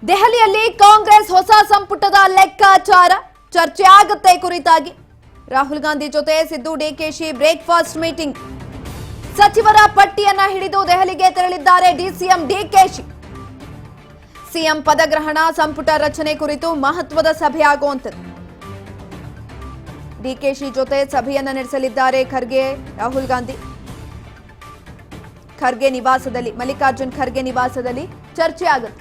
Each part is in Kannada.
ದೆಹಲಿಯಲ್ಲಿ ಕಾಂಗ್ರೆಸ್ ಹೊಸ ಸಂಪುಟದ ಲೆಕ್ಕಾಚಾರ ಚರ್ಚೆ ಆಗುತ್ತೆ ಕುರಿತಾಗಿ ರಾಹುಲ್ ಗಾಂಧಿ ಜೊತೆ ಸಿದ್ದು ಡಿಕೆಶಿ ಬ್ರೇಕ್ಫಾಸ್ಟ್ ಮೀಟಿಂಗ್. ಸಚಿವರ ಪಟ್ಟಿಯನ್ನ ಹಿಡಿದು ದೆಹಲಿಗೆ ತೆರಳಿದ್ದಾರೆ ಡಿಸಿಎಂ ಡಿಕೆಶಿ. ಸಿಎಂ ಪದಗ್ರಹಣ, ಸಂಪುಟ ರಚನೆ ಕುರಿತು ಮಹತ್ವದ ಸಭೆ ಆಗುವಂತದ್ದು. ಡಿಕೆಶಿ ಜೊತೆ ಸಭೆಯನ್ನ ನಡೆಸಲಿದ್ದಾರೆ ಖರ್ಗೆ, ರಾಹುಲ್ ಗಾಂಧಿ. ಖರ್ಗೆ ನಿವಾಸದಲ್ಲಿ, ಮಲ್ಲಿಕಾರ್ಜುನ್ ಖರ್ಗೆ ನಿವಾಸದಲ್ಲಿ ಚರ್ಚೆ ಆಗುತ್ತೆ.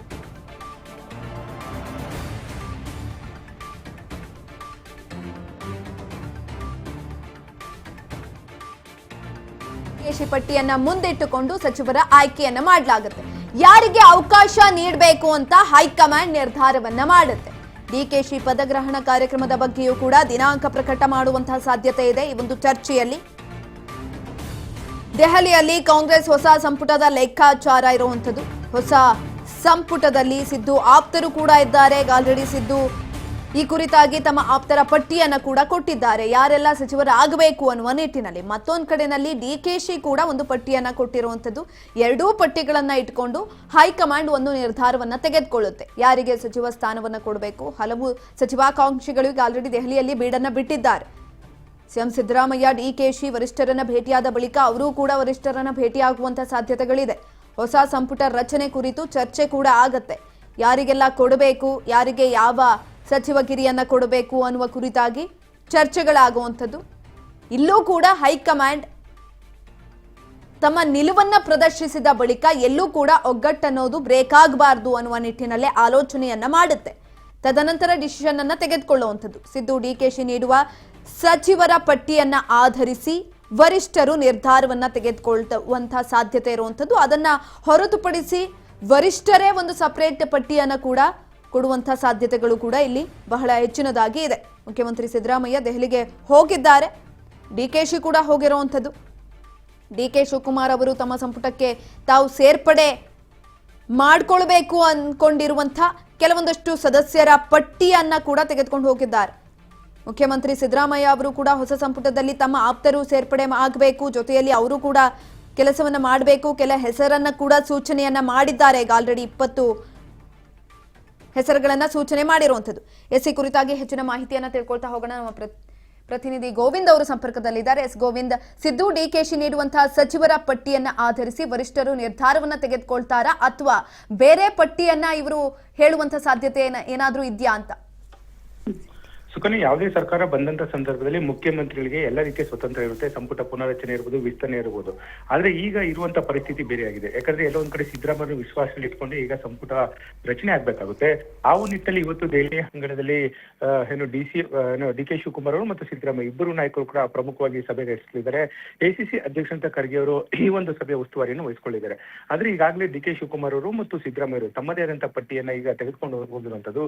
ಡಿಕೆಶಿ ಪಟ್ಟಿಯನ್ನ ಮುಂದಿಟ್ಟುಕೊಂಡು ಸಚಿವರ ಆಯ್ಕೆಯನ್ನ ಮಾಡಲಾಗುತ್ತೆ. ಯಾರಿಗೆ ಅವಕಾಶ ನೀಡಬೇಕು ಅಂತ ಹೈಕಮಾಂಡ್ ನಿರ್ಧಾರವನ್ನ ಮಾಡುತ್ತೆ. ಡಿಕೆಶಿ ಪದಗ್ರಹಣ ಕಾರ್ಯಕ್ರಮದ ಬಗ್ಗೆಯೂ ಕೂಡ ದಿನಾಂಕ ಪ್ರಕಟ ಮಾಡುವಂತಹ ಸಾಧ್ಯತೆ ಇದೆ. ಈ ಒಂದು ಚರ್ಚೆಯಲ್ಲಿ ದೆಹಲಿಯಲ್ಲಿ ಕಾಂಗ್ರೆಸ್ ಹೊಸ ಸಂಪುಟದ ಲೆಕ್ಕಾಚಾರ ಇರುವಂತದ್ದು. ಹೊಸ ಸಂಪುಟದಲ್ಲಿ ಸಿದ್ದು ಆಪ್ತರು ಕೂಡ ಇದ್ದಾರೆ. ಆಲ್ರೆಡಿ ಸಿದ್ದು ಈ ಕುರಿತಾಗಿ ತಮ್ಮ ಆಪ್ತರ ಪಟ್ಟಿಯನ್ನ ಕೂಡ ಕೊಟ್ಟಿದ್ದಾರೆ, ಯಾರೆಲ್ಲ ಸಚಿವರಾಗಬೇಕು ಅನ್ನುವ ನಿಟ್ಟಿನಲ್ಲಿ. ಮತ್ತೊಂದು ಕಡೆನಲ್ಲಿ ಡಿಕೆಶಿ ಕೂಡ ಒಂದು ಪಟ್ಟಿಯನ್ನ ಕೊಟ್ಟಿರುವಂತದ್ದು. ಎರಡೂ ಪಟ್ಟಿಗಳನ್ನ ಇಟ್ಕೊಂಡು ಹೈಕಮಾಂಡ್ ಒಂದು ನಿರ್ಧಾರವನ್ನ ತೆಗೆದುಕೊಳ್ಳುತ್ತೆ, ಯಾರಿಗೆ ಸಚಿವ ಸ್ಥಾನವನ್ನ ಕೊಡಬೇಕು. ಹಲವು ಸಚಿವಾಕಾಂಕ್ಷಿಗಳು ಈಗ ಆಲ್ರೆಡಿ ದೆಹಲಿಯಲ್ಲಿ ಬೀಡನ್ನ ಬಿಟ್ಟಿದ್ದಾರೆ. ಸಿಎಂ ಸಿದ್ದರಾಮಯ್ಯ ಡಿಕೆಶಿ ವರಿಷ್ಠರನ್ನ ಭೇಟಿಯಾದ ಬಳಿಕ ಅವರೂ ಕೂಡ ವರಿಷ್ಠರನ್ನ ಭೇಟಿಯಾಗುವಂತ ಸಾಧ್ಯತೆಗಳಿದೆ. ಹೊಸ ಸಂಪುಟ ರಚನೆ ಕುರಿತು ಚರ್ಚೆ ಕೂಡ ಆಗತ್ತೆ. ಯಾರಿಗೆಲ್ಲ ಕೊಡಬೇಕು, ಯಾರಿಗೆ ಯಾವ ಸಚಿವಗಿರಿಯನ್ನ ಕೊಡಬೇಕು ಅನ್ನುವ ಕುರಿತಾಗಿ ಚರ್ಚೆಗಳಾಗುವಂಥದ್ದು. ಇಲ್ಲೂ ಕೂಡ ಹೈಕಮಾಂಡ್ ತಮ್ಮ ನಿಲುವನ್ನ ಪ್ರದರ್ಶಿಸಿದ ಬಳಿಕ ಎಲ್ಲೂ ಕೂಡ ಒಗ್ಗಟ್ಟನ್ನೋದು ಬ್ರೇಕ್ ಆಗಬಾರ್ದು ಅನ್ನುವ ನಿಟ್ಟಿನಲ್ಲೇ ಆಲೋಚನೆಯನ್ನ ಮಾಡುತ್ತೆ. ತದನಂತರ ಡಿಸಿಷನ್ ಅನ್ನ ತೆಗೆದುಕೊಳ್ಳುವಂಥದ್ದು. ಸಿದ್ದು ಡಿಕೆಶಿ ನೀಡುವ ಸಚಿವರ ಪಟ್ಟಿಯನ್ನ ಆಧರಿಸಿ ವರಿಷ್ಠರು ನಿರ್ಧಾರವನ್ನ ತೆಗೆದುಕೊಳ್ಳುವಂತಹ ಸಾಧ್ಯತೆ ಇರುವಂಥದ್ದು. ಅದನ್ನ ಹೊರತುಪಡಿಸಿ ವರಿಷ್ಠರೇ ಒಂದು ಸಪರೇಟ್ ಪಟ್ಟಿಯನ್ನ ಕೂಡ ಕೊಡುವಂತಹ ಸಾಧ್ಯತೆಗಳು ಕೂಡ ಇಲ್ಲಿ ಬಹಳ ಹೆಚ್ಚಿನದಾಗಿ ಇದೆ. ಮುಖ್ಯಮಂತ್ರಿ ಸಿದ್ದರಾಮಯ್ಯ ದೆಹಲಿಗೆ ಹೋಗಿದ್ದಾರೆ, ಡಿಕೆಶಿ ಕೂಡ ಹೋಗಿರುವಂಥದ್ದು. ಡಿಕೆ ಶಿವಕುಮಾರ್ ಅವರು ತಮ್ಮ ಸಂಪುಟಕ್ಕೆ ತಾವು ಸೇರ್ಪಡೆ ಮಾಡಿಕೊಳ್ಬೇಕು ಅನ್ಕೊಂಡಿರುವಂತಹ ಕೆಲವೊಂದಷ್ಟು ಸದಸ್ಯರ ಪಟ್ಟಿಯನ್ನ ಕೂಡ ತೆಗೆದುಕೊಂಡು ಹೋಗಿದ್ದಾರೆ. ಮುಖ್ಯಮಂತ್ರಿ ಸಿದ್ದರಾಮಯ್ಯ ಅವರು ಕೂಡ ಹೊಸ ಸಂಪುಟದಲ್ಲಿ ತಮ್ಮ ಆಪ್ತರು ಸೇರ್ಪಡೆ ಆಗಬೇಕು, ಜೊತೆಯಲ್ಲಿ ಅವರು ಕೂಡ ಕೆಲಸವನ್ನ ಮಾಡಬೇಕು. ಕೆಲ ಹೆಸರನ್ನ ಕೂಡ ಸೂಚನೆಯನ್ನ ಮಾಡಿದ್ದಾರೆ. ಈಗ ಆಲ್ರೆಡಿ 20 ಹೆಸರುಗಳನ್ನ ಸೂಚನೆ ಮಾಡಿರುವಂಥದ್ದು. ಈ ಕುರಿತಾಗಿ ಹೆಚ್ಚಿನ ಮಾಹಿತಿಯನ್ನ ತಿಳ್ಕೊಳ್ತಾ ಹೋಗೋಣ. ನಮ್ಮ ಪ್ರತಿನಿಧಿ ಗೋವಿಂದ್ ಅವರು ಸಂಪರ್ಕದಲ್ಲಿದ್ದಾರೆ. ಗೋವಿಂದ್, ಸಿದ್ದು ಡಿಕೆಶಿ ನೀಡುವಂತಹ ಸಚಿವರ ಪಟ್ಟಿಯನ್ನ ಆಧರಿಸಿ ವರಿಷ್ಠರು ನಿರ್ಧಾರವನ್ನ ತೆಗೆದುಕೊಳ್ತಾರಾ ಅಥವಾ ಬೇರೆ ಪಟ್ಟಿಯನ್ನ ಇವರು ಹೇಳುವಂತಹ ಸಾಧ್ಯತೆ ಏನಾದ್ರೂ ಇದೆಯಾ ಅಂತ? ಸುಕನ್ಯಾ, ಯಾವುದೇ ಸರ್ಕಾರ ಬಂದಂತ ಸಂದರ್ಭದಲ್ಲಿ ಮುಖ್ಯಮಂತ್ರಿಗಳಿಗೆ ಎಲ್ಲ ರೀತಿಯ ಸ್ವತಂತ್ರ ಇರುತ್ತೆ. ಸಂಪುಟ ಪುನರಚನೆ ಇರ್ಬೋದು, ವಿಸ್ತರಣೆ ಇರ್ಬೋದು. ಆದ್ರೆ ಈಗ ಇರುವಂತ ಪರಿಸ್ಥಿತಿ ಬೇರೆ ಆಗಿದೆ. ಯಾಕಂದ್ರೆ ಎಲ್ಲೊಂದ್ ಕಡೆ ಸಿದ್ದರಾಮಯ್ಯ ವಿಶ್ವಾಸದಲ್ಲಿ ಇಟ್ಕೊಂಡು ಈಗ ಸಂಪುಟ ರಚನೆ ಆಗ್ಬೇಕಾಗುತ್ತೆ. ಆ ನಿಟ್ಟಿನಲ್ಲಿ ಇವತ್ತು ದೆಹಲಿ ಅಂಗಣದಲ್ಲಿ ಡಿಕೆ ಶಿವಕುಮಾರ್ ಅವರು ಮತ್ತು ಸಿದ್ದರಾಮಯ್ಯ ಇಬ್ಬರು ನಾಯಕರು ಕೂಡ ಪ್ರಮುಖವಾಗಿ ಸಭೆ ನಡೆಸಲಿದ್ದಾರೆ. ಎಸಿಸಿ ಅಧ್ಯಕ್ಷ ಖರ್ಗೆ ಅವರು ಈ ಒಂದು ಸಭೆಯ ಉಸ್ತುವಾರಿಯನ್ನು ವಹಿಸಿಕೊಂಡಿದ್ದಾರೆ. ಆದ್ರೆ ಈಗಾಗಲೇ ಡಿಕೆ ಶಿವಕುಮಾರ್ ಅವರು ಮತ್ತು ಸಿದ್ದರಾಮಯ್ಯ ಅವರು ತಮ್ಮದೇ ಆದಂತಹ ಪಟ್ಟಿಯನ್ನ ಈಗ ತೆಗೆದುಕೊಂಡು ಹೋಗಿರುವಂತದ್ದು.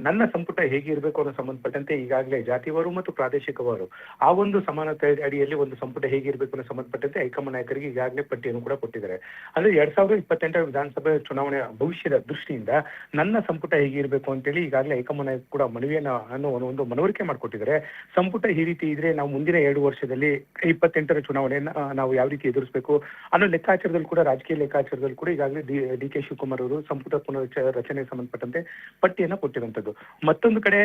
ನನ್ನ ಸಂಪುಟ ಹೇಗೆ ಇರಬೇಕು ಅನ್ನೋ ಸಂಬಂಧಪಟ್ಟಂತೆ ಈಗಾಗಲೇ ಜಾತಿವಾರು ಮತ್ತು ಪ್ರಾದೇಶಿಕವಾರು ಆ ಒಂದು ಸಮಾನತೆ ಅಡಿಯಲ್ಲಿ ಒಂದು ಸಂಪುಟ ಹೇಗಿರ್ಬೇಕು ಅನ್ನೋ ಸಂಬಂಧಪಟ್ಟಂತೆ ಹೈಕಮಾಂಡ್ ನಾಯಕರಿಗೆ ಈಗಾಗಲೇ ಪಟ್ಟಿಯನ್ನು ಕೂಡ ಕೊಟ್ಟಿದ್ದಾರೆ. ಅಂದ್ರೆ 2028 ವಿಧಾನಸಭೆ ಚುನಾವಣೆ ಭವಿಷ್ಯದ ದೃಷ್ಟಿಯಿಂದ ನನ್ನ ಸಂಪುಟ ಹೇಗಿರ್ಬೇಕು ಅಂತೇಳಿ ಈಗಾಗಲೇ ಹೈಕಮಾಂಡ್ ನಾಯಕ ಕೂಡ ಮನವಿಯನ್ನ ಅನ್ನೋ ಒಂದು ಮನವರಿಕೆ ಮಾಡಿಕೊಟ್ಟಿದ್ದಾರೆ. ಸಂಪುಟ ಈ ರೀತಿ ಇದ್ರೆ ನಾವು ಮುಂದಿನ 2 ವರ್ಷದಲ್ಲಿ 28ರ ಚುನಾವಣೆಯನ್ನ ನಾವು ಯಾವ ರೀತಿ ಎದುರಿಸಬೇಕು ಅನ್ನೋ ಲೆಕ್ಕಾಚಾರದಲ್ಲಿ ಕೂಡ, ರಾಜಕೀಯ ಲೆಕ್ಕಾಚಾರದಲ್ಲಿ ಕೂಡ ಈಗಾಗಲೇ ಡಿಕೆ ಶಿವಕುಮಾರ್ ಅವರು ಸಂಪುಟ ರಚನೆಗೆ ಸಂಬಂಧಪಟ್ಟಂತೆ ಪಟ್ಟಿಯನ್ನ ಕೊಟ್ಟಿರುವಂತದ್ದು. ಮತ್ತೊಂದು ಕಡೆ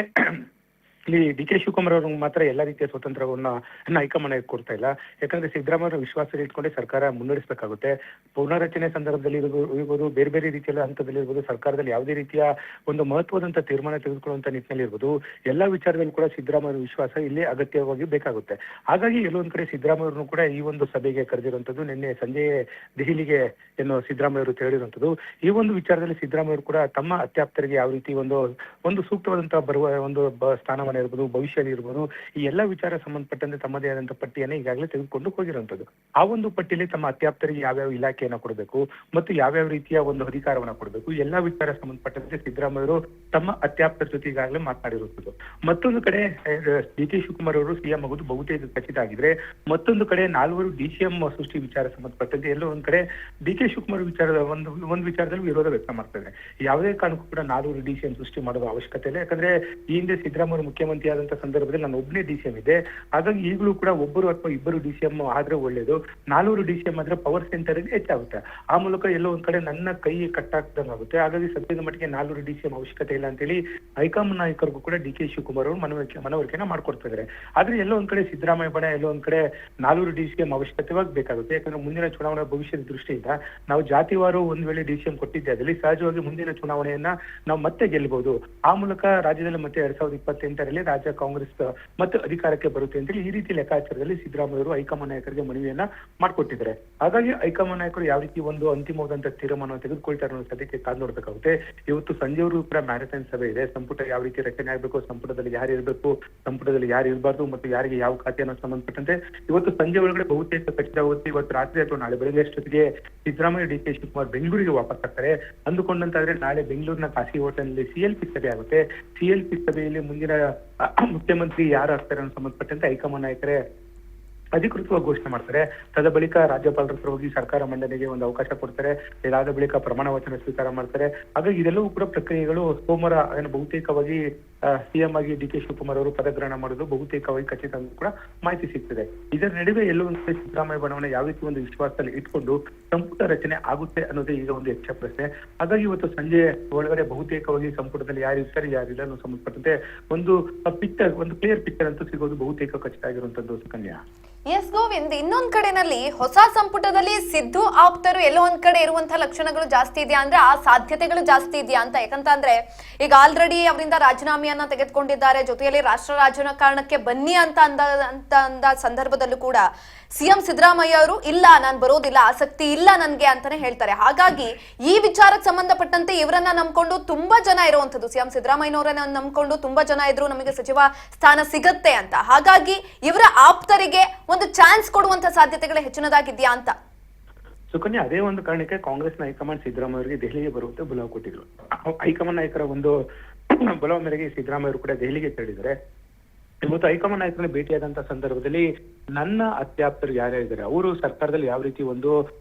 ಇಲ್ಲಿ ಡಿಕೆ ಶಿವಕುಮಾರ್ ಅವರು ಮಾತ್ರ ಎಲ್ಲಾ ರೀತಿಯ ಸ್ವತಂತ್ರವನ್ನ ಹೈಕಮಾಂಡ್ ಕೊಡ್ತಾ ಇಲ್ಲ. ಯಾಕಂದ್ರೆ ಸಿದ್ದರಾಮಯ್ಯ ವಿಶ್ವಾಸದಲ್ಲಿ ಇಟ್ಕೊಂಡೆ ಸರ್ಕಾರ ಮುನ್ನಡೆಸಬೇಕಾಗುತ್ತೆ. ಪುನರಚನೆ ಸಂದರ್ಭದಲ್ಲಿ ಇರ್ಬೋದು, ಬೇರೆ ಬೇರೆ ರೀತಿಯ ಹಂತದಲ್ಲಿ ಇರ್ಬೋದು, ಸರ್ಕಾರದಲ್ಲಿ ಯಾವುದೇ ರೀತಿಯ ಒಂದು ಮಹತ್ವದಂತ ತೀರ್ಮಾನ ತೆಗೆದುಕೊಳ್ಳುವಂತ ನಿಟ್ಟಿನಲ್ಲಿ ಇರ್ಬೋದು, ಎಲ್ಲಾ ವಿಚಾರದಲ್ಲಿ ಕೂಡ ಸಿದ್ದರಾಮಯ್ಯ ವಿಶ್ವಾಸ ಇಲ್ಲಿ ಅಗತ್ಯವಾಗಿ ಬೇಕಾಗುತ್ತೆ. ಹಾಗಾಗಿ ಎಲ್ಲೊಂದ್ ಕಡೆ ಸಿದ್ದರಾಮಯ್ಯವ್ರನ್ನು ಕೂಡ ಈ ಒಂದು ಸಭೆಗೆ ಕರೆದಿರುವಂತದ್ದು. ನಿನ್ನೆ ಸಂಜೆ ದೆಹಲಿಗೆ ಸಿದ್ದರಾಮಯ್ಯ ಅವರು ತೆರಳಿರುವಂತದ್ದು. ಈ ಒಂದು ವಿಚಾರದಲ್ಲಿ ಸಿದ್ದರಾಮಯ್ಯ ಅವರು ಕೂಡ ತಮ್ಮ ಅತ್ಯಾಪ್ತರಿಗೆ ಯಾವ ರೀತಿ ಒಂದು ಸೂಕ್ತವಾದಂತಹ ಬರುವ ಒಂದು ಸ್ಥಾನ ಇರ್ಬೋದು, ಭವಿಷ್ಯ ಇರ್ಬೋದು, ಈ ಎಲ್ಲಾ ವಿಚಾರ ಸಂಬಂಧಪಟ್ಟಂತೆ ತಮ್ಮದೇ ಆದಂತಹ ಪಟ್ಟಿಯನ್ನು ಈಗಾಗಲೇ ತೆಗೆದುಕೊಂಡು ಹೋಗಿರುವಂತದ್ದು. ಆ ಒಂದು ಪಟ್ಟಿಯಲ್ಲಿ ತಮ್ಮ ಅತ್ಯಾಪ್ತರಿಗೆ ಯಾವ್ಯಾವ ಇಲಾಖೆಯನ್ನ ಕೊಡಬೇಕು ಮತ್ತು ಯಾವ್ಯಾವ ರೀತಿಯ ಒಂದು ಅಧಿಕಾರವನ್ನ ಕೊಡಬೇಕು, ಎಲ್ಲಾ ವಿಚಾರ ಸಂಬಂಧಪಟ್ಟಂತೆ ಸಿದ್ದರಾಮಯ್ಯ ತಮ್ಮ ಅತ್ಯಾಪ್ತರ ಜೊತೆ ಈಗಾಗಲೇ ಮಾತನಾಡಿರುವಂತದ್ದು. ಮತ್ತೊಂದು ಕಡೆ ಡಿಕೆ ಶಿವಕುಮಾರ್ ಅವರು ಸಿಎಂ ಆಗುವುದು ಬಹುತೇಕ ಖಚಿತ ಆಗಿದ್ರೆ, ಮತ್ತೊಂದು ಕಡೆ 4 ಡಿಸಿಎಂ ಸೃಷ್ಟಿ ವಿಚಾರ ಸಂಬಂಧಪಟ್ಟಂತೆ ಎಲ್ಲೋ ಒಂದ್ ಕಡೆ ಡಿಕೆ ಶಿವಕುಮಾರ್ ವಿಚಾರದ ಒಂದು ವಿಚಾರದಲ್ಲಿ ವಿರೋಧ ವ್ಯಕ್ತ ಮಾಡ್ತಾರೆ. ಯಾವುದೇ ಕಾರಣಕ್ಕೂ ಕೂಡ 4 ಡಿಸಿಎಂ ಸೃಷ್ಟಿ ಮಾಡೋದು ಅವಶ್ಯಕತೆ ಇಲ್ಲ. ಯಾಕಂದ್ರೆ ಈ ಹಿಂದೆ ಸಿದ್ದರಾಮಯ್ಯ ಮುಖ್ಯಮಂತ್ರಿ ಆದಂತ ಸಂದರ್ಭದಲ್ಲಿ ನಾನು ಒಬ್ಬನೇ DCM ಇದ್ದೆ. ಹಾಗಾಗಿ ಈಗಲೂ ಕೂಡ ಒಬ್ಬರು ಅಥವಾ ಇಬ್ಬರು DCM ಆದ್ರೆ ಒಳ್ಳೇದು. 400 DCM ಆದ್ರೆ ಪವರ್ ಸೆಂಟರ್ ಹೆಚ್ಚಾಗುತ್ತೆ. ಆ ಮೂಲಕ ಎಲ್ಲೋ ಒಂದ್ ಕಡೆ ನನ್ನ ಕೈ ಕಟ್ಟಾಕ್ದಂಗಾಗುತ್ತೆ. ಹಾಗಾಗಿ ಸದ್ಯದ ಮಟ್ಟಿಗೆ 400 DCM ಅವಶ್ಯಕತೆ ಇಲ್ಲ ಅಂತೇಳಿ ಹೈಕಮಾಂಡ್ ನಾಯಕರಿಗೂ ಕೂಡ DK ಶಿವಕುಮಾರ್ ಅವರು ಮನವರಿಕೆನ ಮಾಡ್ಕೊಡ್ತಾ ಇದ್ದಾರೆ. ಆದ್ರೆ ಎಲ್ಲೋ ಒಂದ್ ಕಡೆ ಸಿದ್ದರಾಮಯ್ಯ ಬಣ ಎಲ್ಲೋ ಒಂದ್ ಕಡೆ 400 DCM ಅವಶ್ಯಕತೆವಾಗಿ ಬೇಕಾಗುತ್ತೆ. ಯಾಕಂದ್ರೆ ಮುಂದಿನ ಚುನಾವಣಾ ಭವಿಷ್ಯದ ದೃಷ್ಟಿಯಿಂದ ನಾವು ಜಾತಿವಾರು ಒಂದ್ ವೇಳೆ DCM ಕೊಟ್ಟಿದ್ದೆ ಅದಲ್ಲಿ ಸಹಜವಾಗಿ ಮುಂದಿನ ಚುನಾವಣೆಯನ್ನ ನಾವು ಮತ್ತೆ ಗೆಲ್ಲಬಹುದು. ಆ ಮೂಲಕ ರಾಜ್ಯದಲ್ಲಿ ಮತ್ತೆ 2028ರಲ್ಲಿ ರಾಜ್ಯ ಕಾಂಗ್ರೆಸ್ ಮತ್ತೆ ಅಧಿಕಾರಕ್ಕೆ ಬರುತ್ತೆ ಅಂತೇಳಿ ಈ ರೀತಿ ಲೆಕ್ಕಾಚಾರದಲ್ಲಿ ಸಿದ್ದರಾಮಯ್ಯ ಅವರು ಹೈಕಮಾಂಡ್ ನಾಯಕರಿಗೆ ಮನವಿಯನ್ನ ಮಾಡ್ಕೊಟ್ಟಿದ್ದಾರೆ. ಹಾಗಾಗಿ ಹೈಕಮಾಂಡ್ ನಾಯಕರು ಯಾವ ರೀತಿ ಒಂದು ಅಂತಿಮವಾದಂತ ತೀರ್ಮಾನವನ್ನು ತೆಗೆದುಕೊಳ್ತಾರೆ ಅನ್ನೋ ಸದ್ಯಕ್ಕೆ ಕಾದು ನೋಡ್ಬೇಕಾಗುತ್ತೆ. ಇವತ್ತು ಸಂಜೆವರೆಗೂ ಕೂಡ ಮ್ಯಾರಥಾನ್ ಸಭೆ ಇದೆ. ಸಂಪುಟ ಯಾವ ರೀತಿ ರಚನೆ ಆಗಬೇಕು, ಸಂಪುಟದಲ್ಲಿ ಯಾರು ಇರಬೇಕು, ಸಂಪುಟದಲ್ಲಿ ಯಾರು ಇರಬಾರ್ದು ಮತ್ತು ಯಾರಿಗೆ ಯಾವ ಖಾತೆಯನ್ನು ಸಂಬಂಧಪಟ್ಟಂತೆ ಇವತ್ತು ಸಂಜೆ ಒಳಗಡೆ ಬಹುತೇಕ ಖಚಿತವಾಗುತ್ತೆ. ಇವತ್ತು ರಾತ್ರಿ ಅಥವಾ ನಾಳೆ ಬೆಳಗ್ಗೆ ಅಷ್ಟೊತ್ತಿಗೆ ಸಿದ್ದರಾಮಯ್ಯ DK ಶಿವಕುಮಾರ್ ಬೆಂಗಳೂರಿಗೆ ವಾಪಸ್ ಆಗ್ತಾರೆ. ಅಂದುಕೊಂಡಂತಾದ್ರೆ ನಾಳೆ ಬೆಂಗಳೂರಿನ ಖಾಸಗಿ ಹೋಟೆಲ್ನಲ್ಲಿ CLP ಸಭೆ ಆಗುತ್ತೆ. CLP ಸಭೆಯಲ್ಲಿ ಮುಂದಿನ ಮುಖ್ಯಮಂತ್ರಿ ಯಾರು ಆಗ್ತಾರೆ ಅನ್ನೋ ಸಂಬಂಧಪಟ್ಟಂತೆ ಹೈಕಮಾಂಡ್ ನಾಯಕರೇ ಅಧಿಕೃತವಾಗಿ ಘೋಷಣೆ ಮಾಡ್ತಾರೆ. ತದ ಬಳಿಕ ರಾಜ್ಯಪಾಲರ ಹತ್ರ ಹೋಗಿ ಸರ್ಕಾರ ಮಂಡನೆಗೆ ಒಂದು ಅವಕಾಶ ಕೊಡ್ತಾರೆ. ಇದಾದ ಬಳಿಕ ಪ್ರಮಾಣ ವಚನ ಸ್ವೀಕಾರ ಮಾಡ್ತಾರೆ. ಹಾಗಾಗಿ ಇದೆಲ್ಲವೂ ಕೂಡ ಪ್ರಕ್ರಿಯೆಗಳು ಸೋಮವಾರ ಬಹುತೇಕವಾಗಿ CM ಆಗಿ DK ಶಿವಕುಮಾರ್ ಅವರು ಪದಗ್ರಹಣ ಮಾಡೋದು ಬಹುತೇಕವಾಗಿ ಖಚಿತ ಅಂತ ಕೂಡ ಮಾಹಿತಿ ಸಿಗ್ತದೆ. ಇದರ ನಡುವೆ ಎಲ್ಲೋ ಒಂದು ಸಿದ್ದರಾಮಯ್ಯ ಬಣವನ್ನ ಯಾವ ರೀತಿ ಒಂದು ವಿಶ್ವಾಸದಲ್ಲಿ ಇಟ್ಕೊಂಡು ಸಂಪುಟ ರಚನೆ ಆಗುತ್ತೆ ಅನ್ನೋದೇ ಈಗ ಒಂದು ಯಕ್ಷ ಪ್ರಶ್ನೆ. ಹಾಗಾಗಿ ಇವತ್ತು ಸಂಜೆ ಒಳಗಡೆ ಬಹುತೇಕವಾಗಿ ಸಂಪುಟದಲ್ಲಿ ಯಾರು ಇರ್ತಾರೆ ಯಾರಿಲ್ಲ ಅನ್ನೋ ಸಂಬಂಧಪಟ್ಟಂತೆ ಒಂದು ಕ್ಲಿಯರ್ ಪಿಕ್ಚರ್ ಅಂತೂ ಸಿಗೋದು ಬಹುತೇಕ ಖಚಿತ ಆಗಿರುವಂತದ್ದು ಸುಕನ್ಯಾ. ಎಸ್ ಗೋವಿಂದ್, ಇನ್ನೊಂದ್ ಕಡೆನಲ್ಲಿ ಹೊಸ ಸಂಪುಟದಲ್ಲಿ ಸಿದ್ದು ಆಪ್ತರು ಎಲ್ಲೋ ಒಂದ್ ಕಡೆ ಇರುವಂತಹ ಲಕ್ಷಣಗಳು ಜಾಸ್ತಿ ಇದೆಯಾ ಅಂದ್ರೆ ಆ ಸಾಧ್ಯತೆಗಳು ಜಾಸ್ತಿ ಇದೆಯಾ ಅಂತ. ಯಾಕಂತಂದ್ರೆ ಈಗ ಆಲ್ರೆಡಿ ಅವರಿಂದ ರಾಜೀನಾಮೆಯನ್ನ ತೆಗೆದುಕೊಂಡಿದ್ದಾರೆ. ಜೊತೆಯಲ್ಲಿ ರಾಷ್ಟ್ರ ರಾಜಕಾರಣಕ್ಕೆ ಬನ್ನಿ ಅಂತ ಅಂದ ಸಂದರ್ಭದಲ್ಲೂ ಕೂಡ CM ಸಿದ್ದರಾಮಯ್ಯ ಅವರು ಇಲ್ಲ, ನಾನು ಬರೋದಿಲ್ಲ, ಆಸಕ್ತಿ ಇಲ್ಲ ನನ್ಗೆ ಅಂತಾನೆ ಹೇಳ್ತಾರೆ. ಹಾಗಾಗಿ ಈ ವಿಚಾರಕ್ಕೆ ಸಂಬಂಧಪಟ್ಟಂತೆ ಇವರನ್ನ ನಂಬ್ಕೊಂಡು ತುಂಬಾ ಜನ ಇರುವಂತದ್ದು, CM ಸಿದ್ದರಾಮಯ್ಯನವರನ್ನ ನಂಬ್ಕೊಂಡು ತುಂಬಾ ಜನ ಇದ್ರು ನಮಗೆ ಸಚಿವ ಸ್ಥಾನ ಸಿಗತ್ತೆ ಅಂತ. ಹಾಗಾಗಿ ಇವರ ಆಪ್ತರಿಗೆ ಒಂದು ಚಾನ್ಸ್ ಕೊಡುವಂತ ಸಾಧ್ಯತೆಗಳು ಹೆಚ್ಚಿನದಾಗಿದ್ಯಾ ಅಂತ. ಸುಕನ್ಯಾ, ಅದೇ ಒಂದು ಕಾರಣಕ್ಕೆ ಕಾಂಗ್ರೆಸ್ನ ಹೈಕಮಾಂಡ್ ಸಿದ್ದರಾಮಯ್ಯ ಅವರಿಗೆ ದೆಹಲಿಗೆ ಬರುವಂತೆ ಬುಲಾವ್ ಕೊಟ್ಟಿದ್ರು. ಹೈಕಮಾಂಡ್ ನಾಯಕರ ಒಂದು ಬುಲಾವ್ ಮೇರೆಗೆ ಸಿದ್ದರಾಮಯ್ಯ ಅವರು ಕೂಡ ದೆಹಲಿಗೆ ತೆರಳಿದ್ದಾರೆ. ಇವತ್ತು ಹೈಕಮಾಂಡ್ ನಾಯಕರನ್ನ ಭೇಟಿಯಾದಂತ ಸಂದರ್ಭದಲ್ಲಿ ನನ್ನ ಅತ್ಯಾಪ್ತರು ಯಾರ್ಯಾರಿದ್ದಾರೆ ಅವರು ಸರ್ಕಾರದಲ್ಲಿ ಯಾವ ರೀತಿ ಒಂದು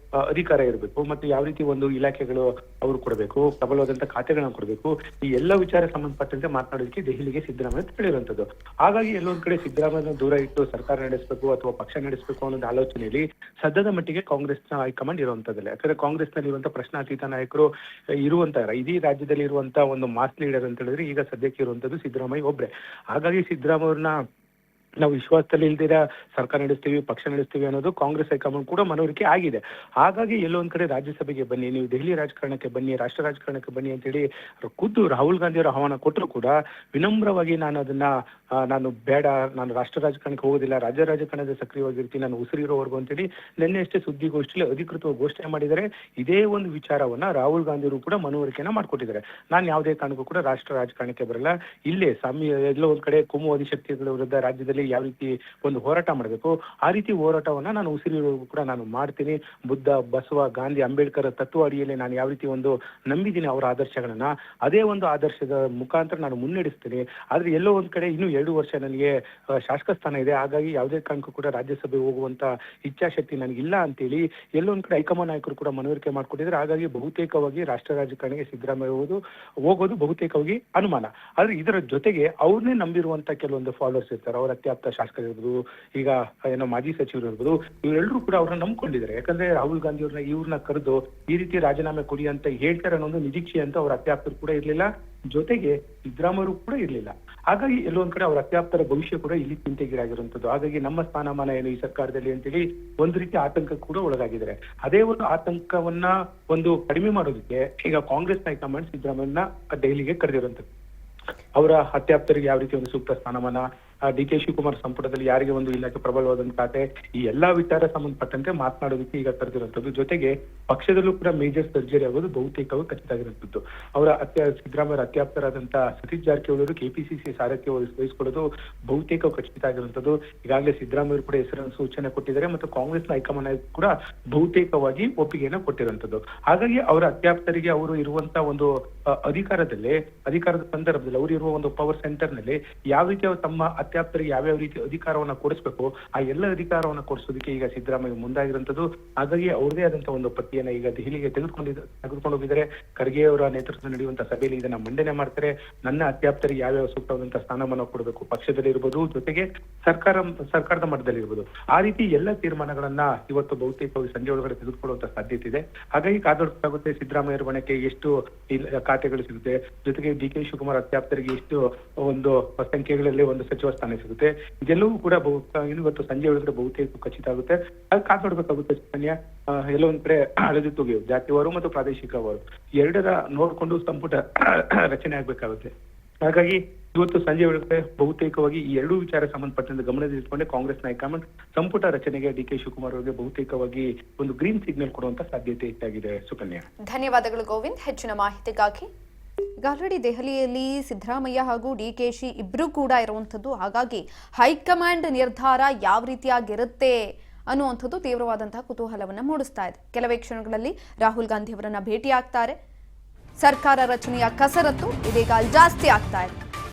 ಅಧಿಕಾರ ಇರಬೇಕು ಮತ್ತು ಯಾವ ರೀತಿ ಒಂದು ಇಲಾಖೆಗಳು ಅವರು ಕೊಡಬೇಕು, ಪ್ರಬಲವಾದಂತ ಖಾತೆಗಳನ್ನ ಕೊಡಬೇಕು, ಈ ಎಲ್ಲ ವಿಚಾರ ಸಂಬಂಧಪಟ್ಟಂತೆ ಮಾತನಾಡೋದಕ್ಕೆ ದೆಹಲಿಗೆ ಸಿದ್ದರಾಮಯ್ಯ ತಿಳಿರುವಂತದ್ದು. ಹಾಗಾಗಿ ಎಲ್ಲೊಂದ್ ಕಡೆ ಸಿದ್ದರಾಮಯ್ಯ ದೂರ ಇಟ್ಟು ಸರ್ಕಾರ ನಡೆಸಬೇಕು ಅಥವಾ ಪಕ್ಷ ನಡೆಸಬೇಕು ಅನ್ನೋದು ಆಲೋಚನೆಯಲ್ಲಿ ಸದ್ಯದ ಮಟ್ಟಿಗೆ ಕಾಂಗ್ರೆಸ್ನ ಹೈಕಮಾಂಡ್ ಇರುವಂತದ್ದಲ್ಲ. ಯಾಕಂದ್ರೆ ಕಾಂಗ್ರೆಸ್ ನಲ್ಲಿ ಇರುವಂತಹ ಪ್ರಶ್ನಾತೀತ ನಾಯಕರು ಇರುವಂತ ಇಡೀ ರಾಜ್ಯದಲ್ಲಿ ಇರುವಂತ ಒಂದು ಮಾಸ್ ಲೀಡರ್ ಅಂತ ಹೇಳಿದ್ರೆ ಈಗ ಸದ್ಯಕ್ಕೆ ಇರುವಂತದ್ದು ಸಿದ್ದರಾಮಯ್ಯ ಒಬ್ರೆ. ಹಾಗಾಗಿ ಸಿದ್ದರಾಮಯ್ಯವ್ರನ್ನ ನಾವು ವಿಶ್ವಾಸದಲ್ಲಿ ಇಲ್ದಿರ ಸರ್ಕಾರ ನಡೆಸ್ತೀವಿ, ಪಕ್ಷ ನಡೆಸ್ತೀವಿ ಅನ್ನೋದು ಕಾಂಗ್ರೆಸ್ ಹೈಕಮಾಂಡ್ ಕೂಡ ಮನವರಿಕೆ ಆಗಿದೆ. ಹಾಗಾಗಿ ಎಲ್ಲೊಂದ್ ಕಡೆ ರಾಜ್ಯಸಭೆಗೆ ಬನ್ನಿ, ನೀವು ದೆಹಲಿ ರಾಜಕಾರಣಕ್ಕೆ ಬನ್ನಿ, ರಾಷ್ಟ್ರ ರಾಜಕಾರಣಕ್ಕೆ ಬನ್ನಿ ಅಂತೇಳಿ ಖುದ್ದು ರಾಹುಲ್ ಗಾಂಧಿ ಅವರ ಆಹ್ವಾನ ಕೊಟ್ಟರು ಕೂಡ ವಿನಮ್ರವಾಗಿ ನಾನು ಬೇಡ, ನಾನು ರಾಷ್ಟ್ರ ರಾಜಕಾರಣಕ್ಕೆ ಹೋಗೋದಿಲ್ಲ, ರಾಜ್ಯ ರಾಜಕಾರಣದ ಸಕ್ರಿಯವಾಗಿರ್ತೀನಿ, ನಾನು ಉಸಿರಿರೋವರೆಗೂ ಅಂತೇಳಿ ನಿನ್ನೆ ಅಷ್ಟೇ ಸುದ್ದಿಗೋಷ್ಠಿಯಲ್ಲಿ ಅಧಿಕೃತವಾಗಿ ಘೋಷಣೆ ಮಾಡಿದರೆ. ಇದೇ ಒಂದು ವಿಚಾರವನ್ನ ರಾಹುಲ್ ಗಾಂಧಿ ಅವರು ಕೂಡ ಮನವರಿಕೆನ ಮಾಡ್ಕೊಟ್ಟಿದ್ದಾರೆ. ನಾನು ಯಾವುದೇ ಕಾರಣಕ್ಕೂ ಕೂಡ ರಾಷ್ಟ್ರ ರಾಜಕಾರಣಕ್ಕೆ ಬರಲ್ಲ, ಇಲ್ಲೇ ಎಲ್ಲೋ ಒಂದ್ ಕಡೆ ಕೋಮುವಾದಿ ಶಕ್ತಿಗಳ ವಿರುದ್ಧ ರಾಜ್ಯದಲ್ಲಿ ಯಾವ ರೀತಿ ಒಂದು ಹೋರಾಟ ಮಾಡಬೇಕು ಆ ರೀತಿ ಹೋರಾಟವನ್ನ ನಾನು ಉಸಿರಿರೋವರೆಗೂ ಕೂಡ ನಾನು ಮಾಡ್ತೀನಿ. ಬುದ್ಧ, ಬಸವ, ಗಾಂಧಿ, ಅಂಬೇಡ್ಕರ್ ತತ್ವ ಅಡಿಯಲ್ಲಿ ನಾನು ಯಾವ ರೀತಿ ಒಂದು ನಂಬಿದ್ದೀನಿ ಅವರ ಆದರ್ಶಗಳನ್ನ, ಅದೇ ಒಂದು ಆದರ್ಶದ ಮುಖಾಂತರ ನಾನು ಮುನ್ನಡೆಸ್ತೀನಿ. ಆದ್ರೆ ಎಲ್ಲೋ ಒಂದ್ ಕಡೆ ಇನ್ನು 2 ವರ್ಷ ನನಗೆ ಶಾಸಕ ಸ್ಥಾನ ಇದೆ, ಹಾಗಾಗಿ ಯಾವುದೇ ಕಾರಣಕ್ಕೂ ಕೂಡ ರಾಜ್ಯಸಭೆ ಹೋಗುವಂತ ಇಚ್ಛಾಶಕ್ತಿ ನನಗಿಲ್ಲ ಅಂತೇಳಿ ಎಲ್ಲೋ ಒಂದ್ ಕಡೆ ಹೈಕಮಾಂಡ್ ನಾಯಕರು ಕೂಡ ಮನವರಿಕೆ ಮಾಡ್ಕೊಟ್ಟಿದ್ರೆ. ಹಾಗಾಗಿ ಬಹುತೇಕವಾಗಿ ರಾಷ್ಟ್ರ ರಾಜಕಾರಣಿಗೆ ಸಿದ್ದರಾಮಯ್ಯ ಹೋಗೋದು ಬಹುತೇಕವಾಗಿ ಅನುಮಾನ. ಆದ್ರೆ ಇದರ ಜೊತೆಗೆ ಅವ್ರನ್ನೇ ನಂಬಿರುವಂತ ಕೆಲವೊಂದು ಫಾಲೋವರ್ಸ್ ಇರ್ತಾರೆ, ಅವರ ಅತ್ಯಾಪ್ತ ಶಾಸಕರು ಇರ್ಬೋದು, ಈಗ ಮಾಜಿ ಸಚಿವರು ಇರ್ಬೋದು, ಇವರೆಲ್ಲರೂ ಕೂಡ ಅವ್ರನ್ನ ನಂಬ್ಕೊಂಡಿದ್ದಾರೆ. ಯಾಕಂದ್ರೆ ರಾಹುಲ್ ಗಾಂಧಿ ಇವ್ರನ್ನ ಕರೆದು ಈ ರೀತಿ ರಾಜೀನಾಮೆ ಕೊಡಿ ಅಂತ ಹೇಳ್ತಾರೆ ಅನ್ನೋ ಒಂದು ನಿರೀಕ್ಷೆ ಅಂತ ಅವ್ರ ಅತ್ಯಾಪ್ತರು ಕೂಡ ಇರ್ಲಿಲ್ಲ, ಜೊತೆಗೆ ಸಿದ್ದರಾಮಯ್ಯರು ಕೂಡ ಇರ್ಲಿಲ್ಲ. ಹಾಗಾಗಿ ಎಲ್ಲೊಂದ್ ಕಡೆ ಅವರ ಅತ್ಯಾಪ್ತರ ಭವಿಷ್ಯ ಕೂಡ ಇಲ್ಲಿ ಚಿಂತೆಗೀಡಾಗಿರುವಂತದ್ದು. ಹಾಗಾಗಿ ನಮ್ಮ ಸ್ಥಾನಮಾನ ಏನು ಈ ಸರ್ಕಾರದಲ್ಲಿ ಅಂತೇಳಿ ಒಂದು ರೀತಿ ಆತಂಕ ಕೂಡ ಒಳಗಾಗಿದ್ದಾರೆ. ಅದೇ ಒಂದು ಆತಂಕವನ್ನ ಒಂದು ಕಡಿಮೆ ಮಾಡೋದಕ್ಕೆ ಈಗ ಕಾಂಗ್ರೆಸ್ ಹೈಕಮಾಂಡ್ ಸಿದ್ದರಾಮಯ್ಯನ ದೆಹಲಿಗೆ ಕರೆದಿರುವಂತದ್ದು. ಅವರ ಅತ್ಯಾಪ್ತರಿಗೆ ಯಾವ ರೀತಿ ಒಂದು ಸೂಕ್ತ ಸ್ಥಾನಮಾನ, DK ಶಿವಕುಮಾರ್ ಸಂಪುಟದಲ್ಲಿ ಯಾರಿಗೆ ಒಂದು ಇಲಾಖೆ ಪ್ರಬಲವಾದಂತ ಖಾತೆ, ಈ ಎಲ್ಲಾ ವಿಚಾರ ಸಂಬಂಧಪಟ್ಟಂತೆ ಮಾತನಾಡೋದಕ್ಕೆ ಈಗ ಕರೆದಿರುವಂತದ್ದು. ಜೊತೆಗೆ ಪಕ್ಷದಲ್ಲೂ ಕೂಡ ಮೇಜರ್ ಸರ್ಜರಿ ಆಗೋದು ಬಹುತೇಕವಾಗಿ ಖಚಿತ ಆಗಿರುವಂತದ್ದು. ಅವರ ಸಿದ್ದರಾಮಯ್ಯ ಅತ್ಯಾಪ್ತರಾದಂತ ಸತೀಶ್ ಜಾರಕಿಹೊಳಿ ಅವರು KPCC ಸಾರಥ್ಯ ವಹಿಸಿಕೊಳ್ಳೋದು ಬಹುತೇಕ ಖಚಿತ ಆಗಿರುವಂತದ್ದು. ಈಗಾಗಲೇ ಸಿದ್ದರಾಮಯ್ಯ ಕೂಡ ಹೆಸರನ್ನು ಸೂಚನೆ ಕೊಟ್ಟಿದ್ದಾರೆ ಮತ್ತು ಕಾಂಗ್ರೆಸ್ನ ಹೈಕಮಾಂಡ್ ಕೂಡ ಬಹುತೇಕವಾಗಿ ಒಪ್ಪಿಗೆಯನ್ನು ಕೊಟ್ಟಿರುವಂತದ್ದು. ಹಾಗಾಗಿ ಅವರ ಅತ್ಯಾಪ್ತರಿಗೆ ಅವರು ಇರುವಂತ ಒಂದು ಅಧಿಕಾರದ ಸಂದರ್ಭದಲ್ಲಿ ಅವರು ಇರುವ ಒಂದು ಪವರ್ ಸೆಂಟರ್ ನಲ್ಲಿ ಯಾವ ರೀತಿ ತಮ್ಮ ಅತ್ಯಾಪ್ತರಿಗೆ ಯಾವ್ಯಾವ ರೀತಿ ಅಧಿಕಾರವನ್ನ ಕೊಡಿಸ್ಬೇಕು ಆ ಎಲ್ಲ ಅಧಿಕಾರವನ್ನ ಕೊಡಿಸೋದಕ್ಕೆ ಈಗ ಸಿದ್ದರಾಮಯ್ಯ ಮುಂದಾಗಿರುವಂತದ್ದು. ಹಾಗಾಗಿ ಅವ್ರದೇ ಆದಂತಹ ಒಂದು ಪಟ್ಟಿಯನ್ನ ಈಗ ದೆಹಲಿಗೆ ತೆಗೆದುಕೊಂಡು ಹೋಗಿದ್ದಾರೆ. ಖರ್ಗೆ ಅವರ ನೇತೃತ್ವದಲ್ಲಿ ನಡೆಯುವಂತಹ ಸಭೆಯಲ್ಲಿ ಇದನ್ನ ಮಂಡನೆ ಮಾಡ್ತಾರೆ. ನನ್ನ ಅತ್ಯಾಪ್ತರಿಗೆ ಯಾವ್ಯಾವ ಸೂಕ್ತವಾದಂತಹ ಸ್ಥಾನಮಾನ ಕೊಡಬೇಕು, ಪಕ್ಷದಲ್ಲಿ ಇರ್ಬೋದು, ಜೊತೆಗೆ ಸರ್ಕಾರದ ಮಟ್ಟದಲ್ಲಿ ಇರ್ಬೋದು, ಆ ರೀತಿ ಎಲ್ಲ ತೀರ್ಮಾನಗಳನ್ನ ಇವತ್ತು ಬಹುತೇಕವಾಗಿ ಸಂಜೆ ಒಳಗಡೆ ತೆಗೆದುಕೊಳ್ಳುವಂತ ಸಾಧ್ಯತೆ ಇದೆ. ಹಾಗಾಗಿ ಕಾದೊಡ್ಬೇಕಾಗುತ್ತೆ ಸಿದ್ದರಾಮಯ್ಯ ಬಣಕ್ಕೆ ಎಷ್ಟು ಖಾತೆಗಳು ಸಿಗುತ್ತೆ, ಜೊತೆಗೆ ಡಿ.ಕೆ. ಶಿವಕುಮಾರ್ ಅತ್ಯಾಪ್ತರಿಗೆ ಎಷ್ಟು ಒಂದು ಸಂಖ್ಯೆಗಳಲ್ಲಿ ಒಂದು ಸಚಿವ ಸ್ಥಾನ ಸಿಗುತ್ತೆ. ಇದೆಲ್ಲವೂ ಕೂಡ ಇವತ್ತು ಸಂಜೆ ಒಳಗಡೆ ಬಹುತೇಕ ಖಚಿತ ಆಗುತ್ತೆ. ಅದು ಕಾದೊಡ್ಬೇಕಾಗುತ್ತೆ. ಸುಕನ್ಯಾ ಎಲ್ಲೋ ಒಂದ್ ಕಡೆ ಅಳೆದು ಜಾತಿವಾರು ಮತ್ತು ಪ್ರಾದೇಶಿಕವಾರು ಎರಡರ ನೋಡ್ಕೊಂಡು ಸಂಪುಟ ರಚನೆ ಆಗ್ಬೇಕಾಗುತ್ತೆ. ಹಾಗಾಗಿ ಇವತ್ತು ಸಂಜೆ ಒಳಗಡೆ ಬಹುತೇಕವಾಗಿ ಈ ಎರಡೂ ವಿಚಾರ ಸಂಬಂಧಪಟ್ಟಂತೆ ಗಮನದಲ್ಲಿಟ್ಟುಕೊಂಡೆ ಕಾಂಗ್ರೆಸ್ ಹೈಕಮಾಂಡ್ ಸಂಪುಟ ರಚನೆಗೆ ಡಿ.ಕೆ. ಶಿವಕುಮಾರ್ ಅವರಿಗೆ ಬಹುತೇಕವಾಗಿ ಒಂದು ಗ್ರೀನ್ ಸಿಗ್ನಲ್ ಕೊಡುವಂತ ಸಾಧ್ಯತೆ ಹೆಚ್ಚಾಗಿದೆ. ಸುಕನ್ಯಾ, ಧನ್ಯವಾದಗಳು ಗೋವಿಂದ್ ಹೆಚ್ಚಿನ ಮಾಹಿತಿಗಾಗಿ. ಈಗ ಆಲ್ರೆಡಿ ದೆಹಲಿಯಲ್ಲಿ ಸಿದ್ದರಾಮಯ್ಯ ಹಾಗೂ ಡಿ.ಕೆ.ಶಿ ಇಬ್ರು ಕೂಡ ಇರುವಂಥದ್ದು. ಹಾಗಾಗಿ ಹೈಕಮಾಂಡ್ ನಿರ್ಧಾರ ಯಾವ ರೀತಿಯಾಗಿರುತ್ತೆ ಅನ್ನುವಂಥದ್ದು ತೀವ್ರವಾದಂತಹ ಕುತೂಹಲವನ್ನು ಮೂಡಿಸ್ತಾ ಇದೆ. ಕೆಲವೇ ಕ್ಷಣಗಳಲ್ಲಿ ರಾಹುಲ್ ಗಾಂಧಿ ಅವರನ್ನ ಭೇಟಿ ಆಗ್ತಾರೆ. ಸರ್ಕಾರ ರಚನೆಯ ಕಸರತ್ತು ಇದೀಗ ಜಾಸ್ತಿ ಆಗ್ತಾ ಇದೆ.